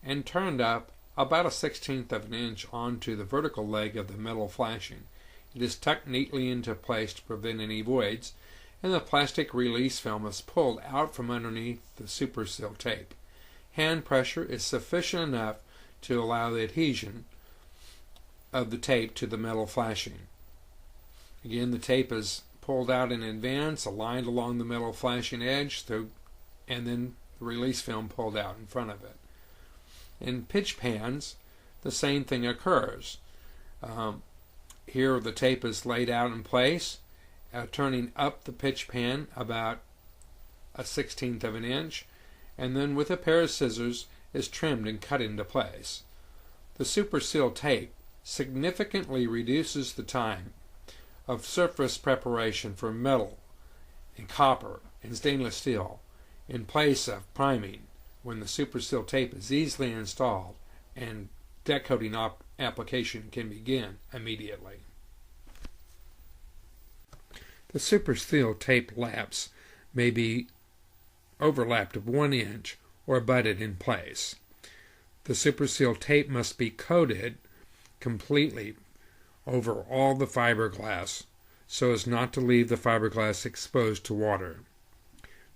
and turned up about a 1/16 of an inch onto the vertical leg of the metal flashing. It is tucked neatly into place to prevent any voids, and the plastic release film is pulled out from underneath the super seal tape. Hand pressure is sufficient enough to allow the adhesion of the tape to the metal flashing. Again, the tape is pulled out in advance, aligned along the metal flashing edge, and then the release film pulled out in front of it. In pitch pans, the same thing occurs. Here the tape is laid out in place, turning up the pitch pan about a 1/16 of an inch, and then with a pair of scissors is trimmed and cut into place. The super seal tape significantly reduces the time of surface preparation for metal and copper and stainless steel in place of priming when the super seal tape is easily installed and deck coating application can begin immediately. The super seal tape laps may be overlapped of 1 inch or butted in place. The super seal tape must be coated completely over all the fiberglass so as not to leave the fiberglass exposed to water.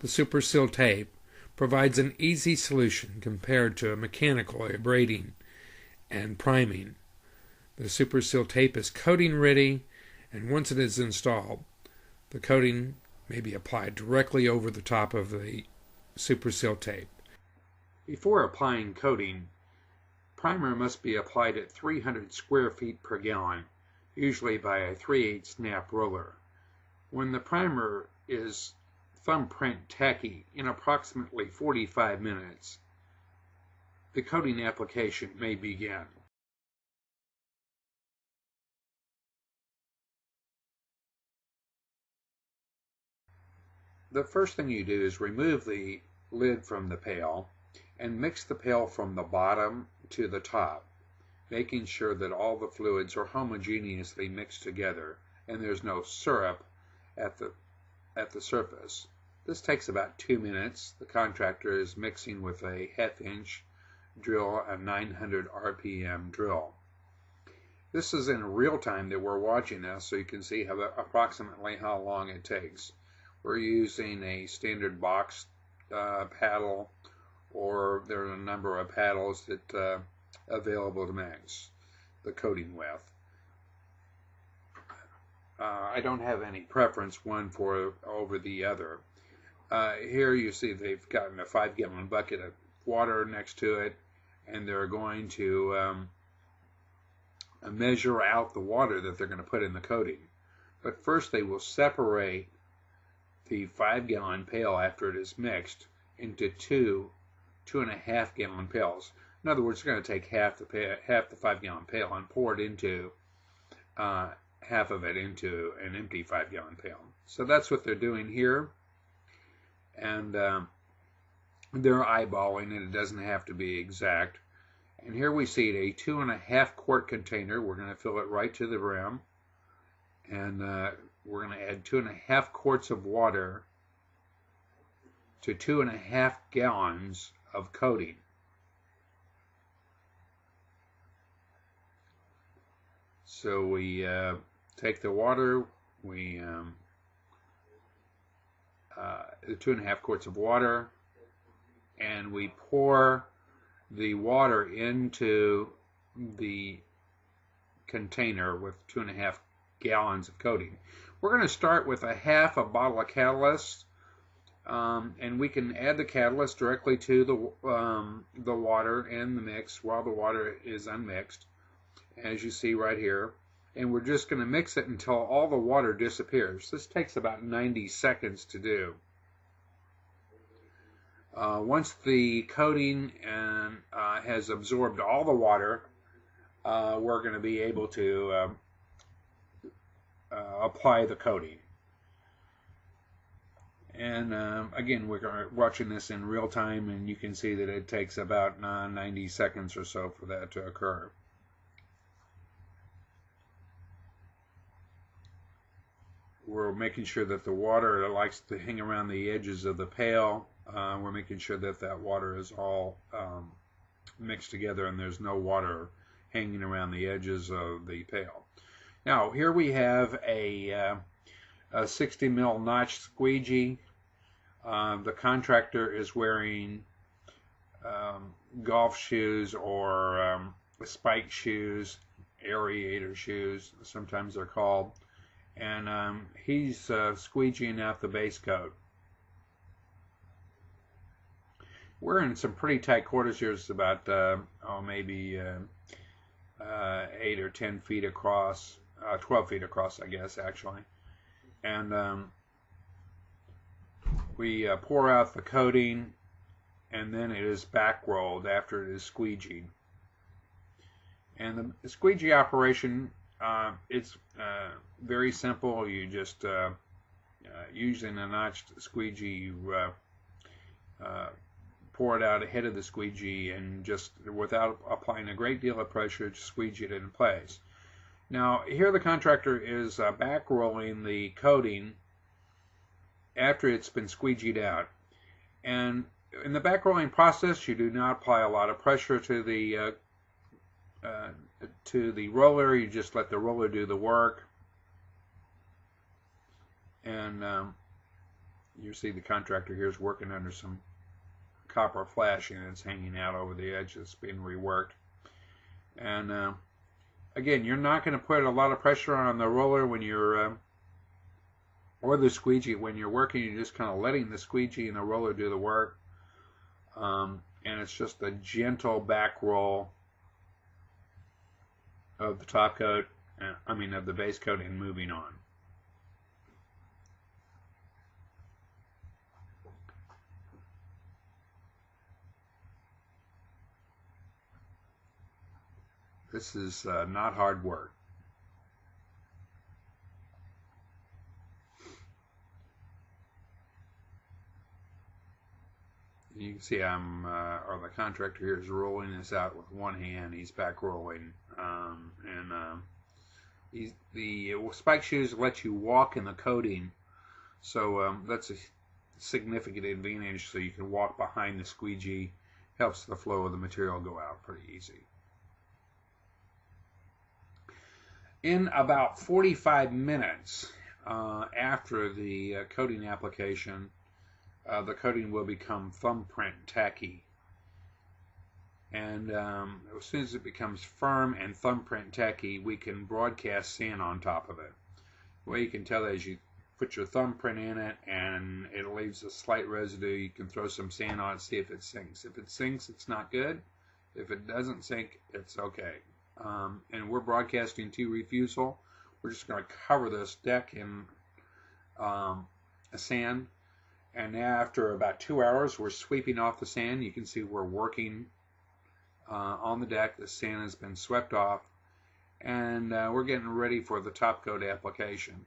The super seal tape provides an easy solution compared to a mechanical abrading and priming. The super seal tape is coating ready, and once it is installed, the coating may be applied directly over the top of the super seal tape. Before applying coating, primer must be applied at 300 square feet per gallon, usually by a 3/8 snap roller. When the primer is thumbprint tacky in approximately 45 minutes, the coating application may begin. The first thing you do is remove the lid from the pail and mix the pail from the bottom to the top, making sure that all the fluids are homogeneously mixed together and there's no syrup at the surface. This takes about 2 minutes. The contractor is mixing with a 1/2 inch drill, a 900 RPM drill. This is in real time that we're watching this, so you can see approximately how long it takes. We're using a standard box paddle, or there are a number of paddles that are available to mix the coating with. I don't have any preference one over the other. Here you see they've gotten a 5-gallon bucket of water next to it, and they're going to measure out the water that they're going to put in the coating. But first they will separate the 5-gallon pail after it is mixed into 2.5-gallon pails. In other words, they're going to take half the 5-gallon pail and pour it into half of it into an empty 5-gallon pail. So that's what they're doing here, and they're eyeballing it. It doesn't have to be exact. And here we see a 2.5 quart container. We're going to fill it right to the brim, and we're going to add 2.5 quarts of water to 2.5 gallons of coating. So we take the water, the 2.5 quarts of water, and we pour the water into the container with 2.5 gallons of coating. We're going to start with a half a bottle of catalyst, and we can add the catalyst directly to the water in the mix while the water is unmixed, as you see right here. And we're just going to mix it until all the water disappears. This takes about 90 seconds to do. Once the coating has absorbed all the water, we're going to be able to apply the coating. And again, we're watching this in real time, and you can see that it takes about 90 seconds or so for that to occur. We're making sure that the water likes to hang around the edges of the pail. We're making sure that that water is all mixed together and there's no water hanging around the edges of the pail. Now here we have a 60 mil notch squeegee. The contractor is wearing golf shoes or spike shoes, aerator shoes, sometimes they're called, and he's squeegeeing out the base coat. We're in some pretty tight quarters here. It's about maybe 8 or 10 feet across, 12 feet across, I guess, actually. And we pour out the coating, and then it is back rolled after it is squeegeed. And the squeegee operation, it's very simple. You just using a notched squeegee, you pour it out ahead of the squeegee, and just without applying a great deal of pressure, just squeegee it in place. Now here the contractor is back rolling the coating after it's been squeegeed out, and in the back rolling process you do not apply a lot of pressure to the roller. You just let the roller do the work, and you see the contractor here is working under some copper flashing that's hanging out over the edge that's being reworked. And again, you're not going to put a lot of pressure on the roller when you're or the squeegee when you're working. You're just kind of letting the squeegee and the roller do the work, and it's just a gentle back roll of the top coat, of the base coat, and moving on. This is not hard work. You can see or the contractor here is rolling this out with one hand. He's back rolling, the spike shoes let you walk in the coating, so that's a significant advantage. So you can walk behind the squeegee, helps the flow of the material go out pretty easy. In about 45 minutes after the coating application, the coating will become thumbprint tacky. And as soon as it becomes firm and thumbprint tacky, we can broadcast sand on top of it. The way you can tell is you put your thumbprint in it and it leaves a slight residue. You can throw some sand on it, see if it sinks. If it sinks, it's not good. If it doesn't sink, it's okay. And we're broadcasting to refusal. We're just going to cover this deck in sand. And after about 2 hours, we're sweeping off the sand. You can see we're working on the deck. The sand has been swept off, and we're getting ready for the top coat application.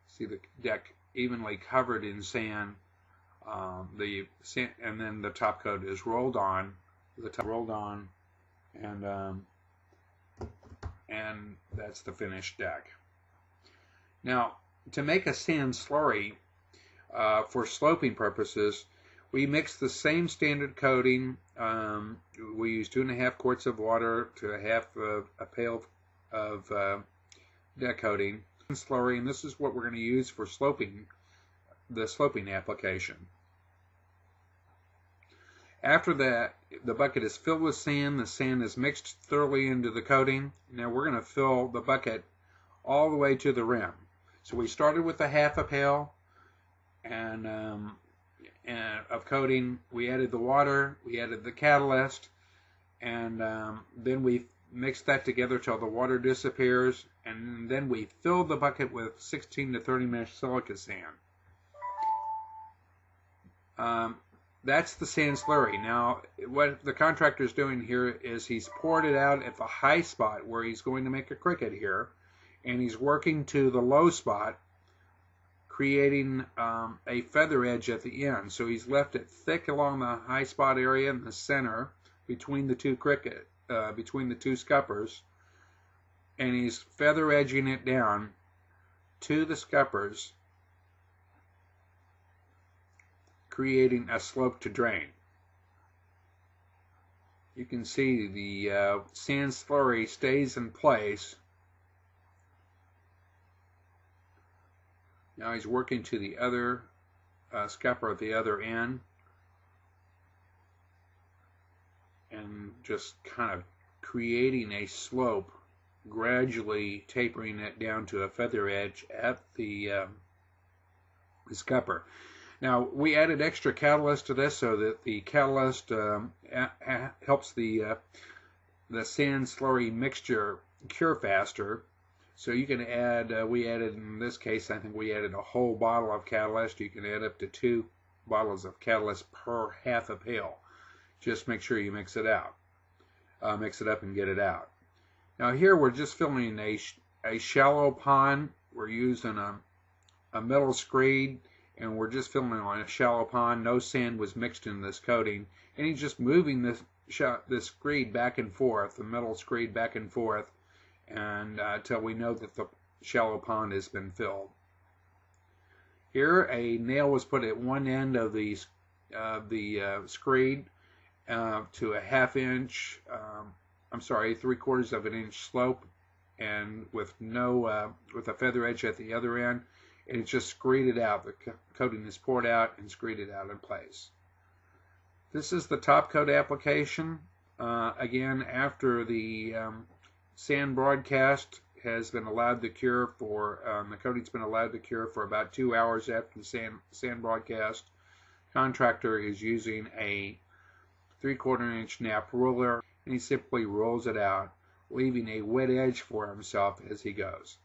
See the deck evenly covered in sand. And then the top coat is rolled on. And that's the finished deck. Now, to make a sand slurry, for sloping purposes, we mix the same standard coating. We use 2.5 quarts of water to a pail of deck coating, slurry, and this is what we're going to use for the sloping application. After that, the bucket is filled with sand. The sand is mixed thoroughly into the coating. Now we're going to fill the bucket all the way to the rim. So we started with a half a pail and of coating. We added the water, we added the catalyst, and then we mixed that together till the water disappears, and then we filled the bucket with 16 to 30 mesh silica sand. That's the sand slurry. Now, what the contractor is doing here is he's poured it out at the high spot where he's going to make a cricket here, and he's working to the low spot, creating a feather edge at the end. So he's left it thick along the high spot area in the center between the two between the two scuppers, and he's feather edging it down to the scuppers, creating a slope to drain. You can see the sand slurry stays in place. Now he's working to the other scupper at the other end, and just kind of creating a slope, gradually tapering it down to a feather edge at the scupper. Now we added extra catalyst to this so that the catalyst helps the sand slurry mixture cure faster. So you can add, we added, in this case, I think we added a whole bottle of catalyst. You can add up to 2 bottles of catalyst per half a pail. Just make sure you mix it out. Mix it up and get it out. Now here we're just filling a shallow pond. We're using a metal screed, and we're just filling on a shallow pond. No sand was mixed in this coating. And he's just moving this screed back and forth, the metal screed back and forth, and until we know that the shallow pond has been filled. Here a nail was put at one end of the screed to a 1/2 inch, I'm sorry, 3/4 of an inch slope, and with a feather edge at the other end, and it's just screeded out. The coating is poured out and screeded out in place. This is the top coat application. Again, after the sand broadcast has been allowed to cure for, the coating's been allowed to cure for about 2 hours after the sand broadcast. Contractor is using a 3/4 inch nap ruler, and he simply rolls it out, leaving a wet edge for himself as he goes.